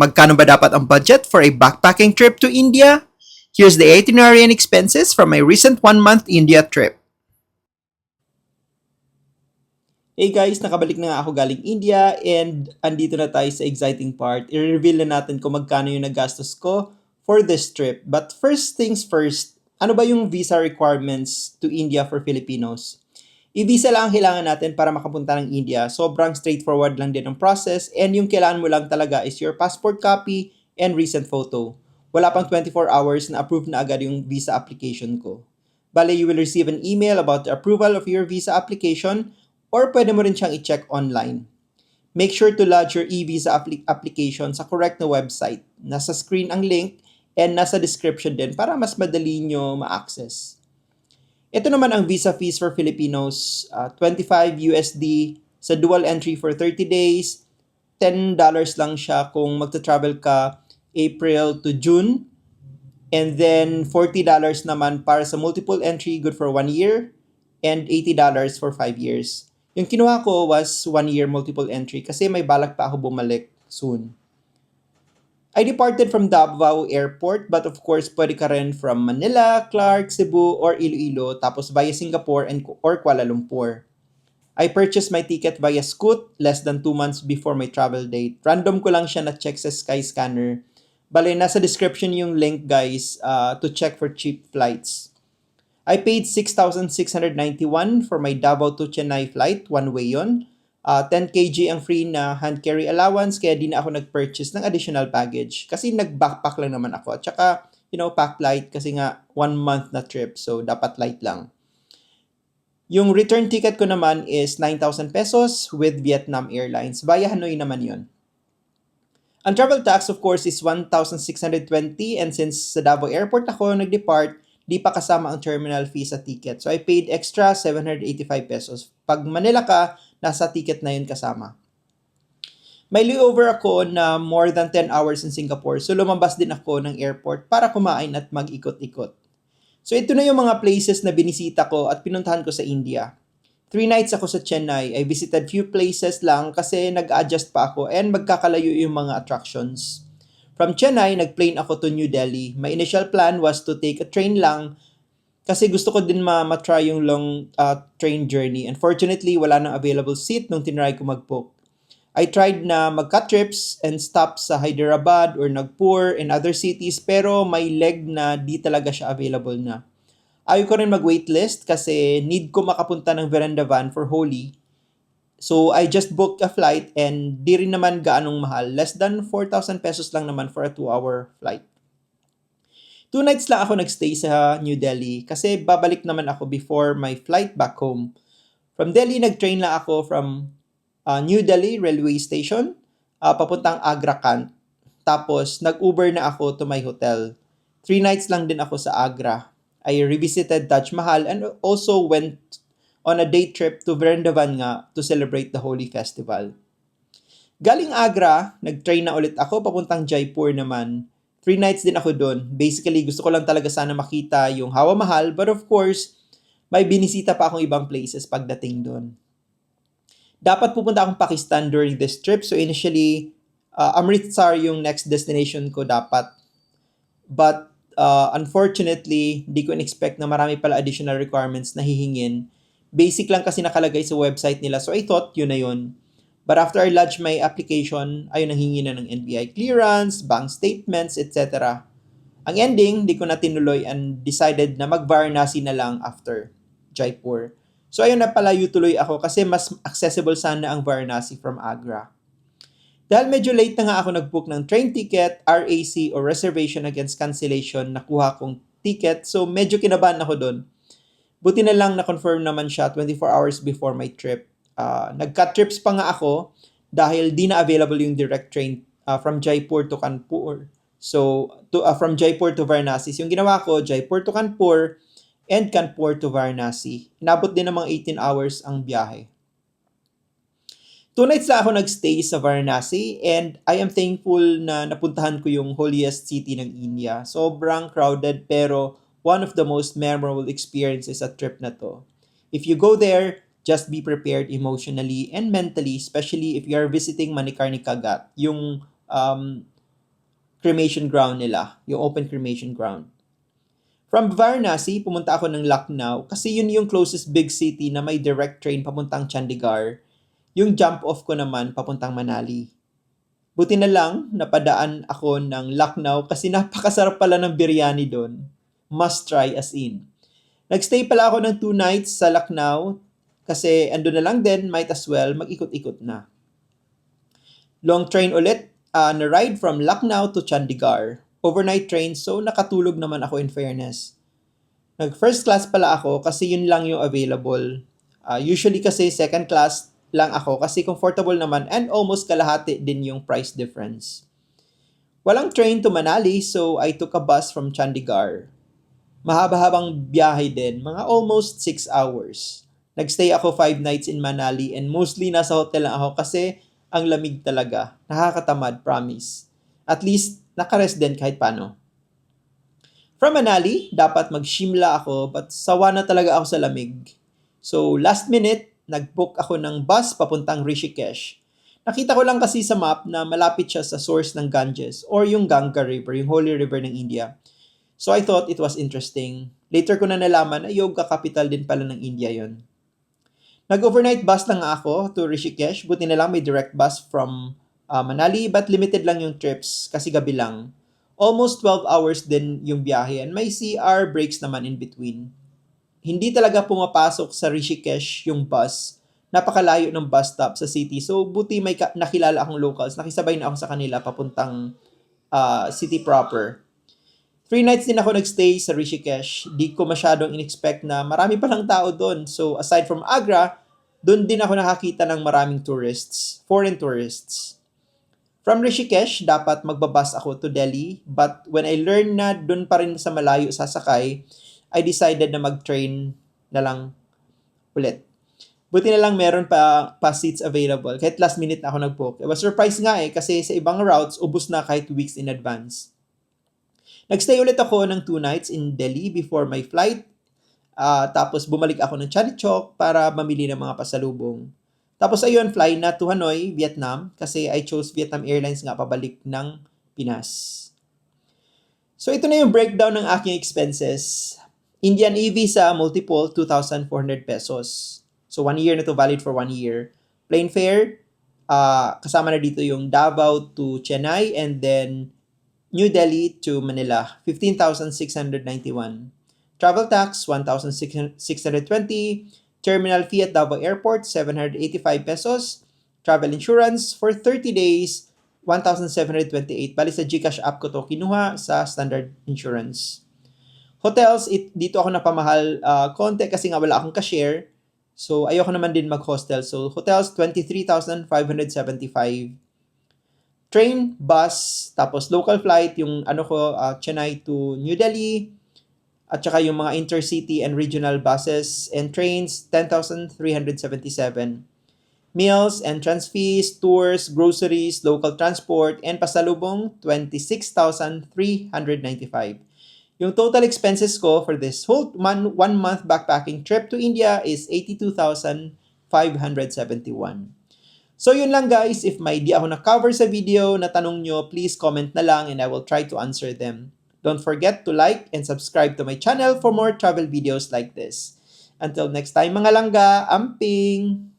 Magkano ba dapat ang budget for a backpacking trip to India? Here's the itinerary and expenses from my recent 1-month India trip. Hey guys, nakabalik na nga ako galing India and andito na tayo sa exciting part. I-reveal na natin kung magkano yung nagastos ko for this trip. But first things first, ano ba yung visa requirements to India for Filipinos? I-visa lang ang kailangan natin para makapunta ng India. Sobrang straightforward lang din ang process and yung kailangan mo lang talaga is your passport copy and recent photo. Wala pang 24 hours na approved na agad yung visa application ko. Bale, you will receive an email about the approval of your visa application or pwede mo rin siyang i-check online. Make sure to lodge your e-visa application sa correct na website. Nasa screen ang link and nasa description din para mas madali nyo ma-access. Ito naman ang visa fees for Filipinos, 25 USD sa dual entry for 30 days, $10 lang siya kung magta-travel ka April to June, and then $40 naman para sa multiple entry, good for 1 year, and $80 for 5 years. Yung kinuha ko was 1 year multiple entry kasi may balak pa ako bumalik soon. I departed from Davao Airport, but of course, pwede ka rin from Manila, Clark, Cebu, or Iloilo, tapos via Singapore or Kuala Lumpur. I purchased my ticket via Scoot less than 2 months before my travel date. Random ko lang siya na-check sa Skyscanner. Bale, nasa description yung link, guys, to check for cheap flights. I paid 6,691 for my Davao to Chennai flight, one-way yon. 10 kg ang free na hand carry allowance kaya di na ako nag-purchase ng additional baggage kasi nag-backpack lang naman ako. At saka, pack light kasi nga 1 month na trip so dapat light lang. Yung return ticket ko naman is 9,000 pesos with Vietnam Airlines. Via Hanoi naman yon. Ang travel tax of course is 1,620 and since sa Davao Airport ako nag-depart, di pa kasama ang terminal fee sa ticket. So I paid extra 785 pesos. Pag Manila ka, nasa ticket na yun kasama. May layover ako na more than 10 hours in Singapore, so lumabas din ako ng airport para kumain at mag-ikot-ikot. So ito na yung mga places na binisita ko at pinuntahan ko sa India. 3 nights ako sa Chennai. I visited few places lang kasi nag-adjust pa ako and magkakalayo yung mga attractions. From Chennai, nag-plane ako to New Delhi. My initial plan was to take a train lang kasi gusto ko din ma-try yung long train journey. Unfortunately, wala nang available seat nung tinry ko mag-book. I tried na mag-cut trips and stop sa Hyderabad or Nagpur and other cities pero may leg na di talaga siya available na. Ayaw ko rin mag-waitlist kasi need ko makapunta ng Vrindavan for Holi. So, I just booked a flight and di rin naman gaanong mahal. Less than 4,000 pesos lang naman for a 2-hour flight. 2 nights lang ako nagstay sa New Delhi kasi babalik naman ako before my flight back home. From Delhi, nag-train lang ako from New Delhi Railway Station papuntang Agra Kant. Tapos, nag-Uber na ako to my hotel. 3 nights lang din ako sa Agra. I revisited Taj Mahal and also went on a day trip to Vrindavan nga to celebrate the Holi Festival. Galing Agra, nag-train na ulit ako papuntang Jaipur naman. 3 nights din ako doon. Basically, gusto ko lang talaga sana makita yung Hawa Mahal, but of course, may binisita pa akong ibang places pagdating doon. Dapat pupunta akong Pakistan during this trip, so initially, Amritsar yung next destination ko dapat. But unfortunately, di ko in-expect na marami pala additional requirements na hihingin. Basic lang kasi nakalagay sa website nila, so I thought yun na yun. But after I lodged my application, ayun, nanghingi na ng NBI clearance, bank statements, etc. Ang ending, di ko na tinuloy and decided na mag-Varanasi na lang after Jaipur. So ayun, napalayo tuloy ako kasi mas accessible sana ang Varanasi from Agra. Dahil medyo late na nga ako nag-book ng train ticket, RAC or reservation against cancellation, nakuha kong ticket. So medyo kinabahan ako doon. Buti na lang na-confirm naman siya 24 hours before my trip. Nag-cut trips pa nga ako dahil di na available yung direct train from Jaipur to Kanpur. So, from Jaipur to Varanasi. Yung ginawa ko, Jaipur to Kanpur and Kanpur to Varanasi. Inabot din ng mga 18 hours ang biyahe. 2 nights lang ako nagstay sa Varanasi and I am thankful na napuntahan ko yung holiest city ng India. Sobrang crowded pero one of the most memorable experiences sa trip na to. If you go there, just be prepared emotionally and mentally, especially if you are visiting Manikarnika Ghat, yung cremation ground nila, yung open cremation ground. From Varanasi, pumunta ako ng Lucknow kasi yun yung closest big city na may direct train papuntang Chandigarh. Yung jump off ko naman papuntang Manali. Buti na lang, napadaan ako ng Lucknow kasi napakasarap pala ng biryani doon. Must try as in. Nagstay pala ako ng 2 nights sa Lucknow kasi ando na lang din, might as well mag-ikot-ikot na. Long train ulit na ride from Lucknow to Chandigarh. Overnight train, so nakatulog naman ako in fairness. Nag first class pala ako kasi yun lang yung available. Usually kasi second class lang ako kasi comfortable naman and almost kalahati din yung price difference. Walang train to Manali so I took a bus from Chandigarh. Mahaba-habang biyahe din, mga almost 6 hours. Nagstay ako 5 nights in Manali and mostly nasa hotel lang ako kasi ang lamig talaga. Nakakatamad, promise. At least, nakarest din kahit paano. From Manali, dapat mag-Shimla ako but sawa na talaga ako sa lamig. So, last minute, nag-book ako ng bus papuntang Rishikesh. Nakita ko lang kasi sa map na malapit siya sa source ng Ganges or yung Ganga River, yung holy river ng India. So I thought it was interesting. Later ko na nalaman na yoga capital din pala ng India yon. Nag-overnight bus lang ako to Rishikesh. Buti na lang may direct bus from Manali but limited lang yung trips kasi gabi lang. Almost 12 hours din yung biyahe and may CR breaks naman in between. Hindi talaga pumapasok sa Rishikesh yung bus. Napakalayo ng bus stop sa city. So buti may nakilala akong locals. Nakisabay na ako sa kanila papuntang city proper. 3 nights din ako nagstay sa Rishikesh. Di ko masyadong in-expect na marami palang tao doon. So aside from Agra, doon din ako nakakita ng maraming tourists, foreign tourists. From Rishikesh, dapat magbabas ako to Delhi. But when I learned na doon pa rin sa malayo sasakay, I decided na mag-train na lang ulit. Buti na lang meron pa seats available. Kahit last minute na ako nag-book. I was surprised nga kasi sa ibang routes, ubos na kahit weeks in advance. Nagstay ulit ako ng 2 nights in Delhi before my flight. Tapos bumalik ako ng Chanichok para mamili ng mga pasalubong. Tapos ayun, fly na to Hanoi, Vietnam kasi I chose Vietnam Airlines nga pabalik ng Pinas. So ito na yung breakdown ng aking expenses. Indian e-visa multiple 2,400 pesos. So 1 year na to, valid for 1 year. Plane fare, kasama na dito yung Davao to Chennai and then New Delhi to Manila, 15,691. Travel tax, 1,620. Terminal fee at Davao Airport, 785 pesos. Travel insurance for 30 days, 1,728. Bali sa GCash app ko to kinuha sa standard insurance. Hotels, dito ako napamahal konti kasi nga wala akong cashier. So ayoko naman din mag-hostel. So hotels, 23,575. Train, bus, tapos local flight, yung Chennai to New Delhi, at saka yung mga intercity and regional buses and trains, 10,377. Meals, entrance fees, tours, groceries, local transport, and pasalubong, 26,395. Yung total expenses ko for this whole 1 month backpacking trip to India is 82,571. So yun lang guys, if may di ako na-cover sa video na tanong nyo, please comment na lang and I will try to answer them. Don't forget to like and subscribe to my channel for more travel videos like this. Until next time mga langga, amping!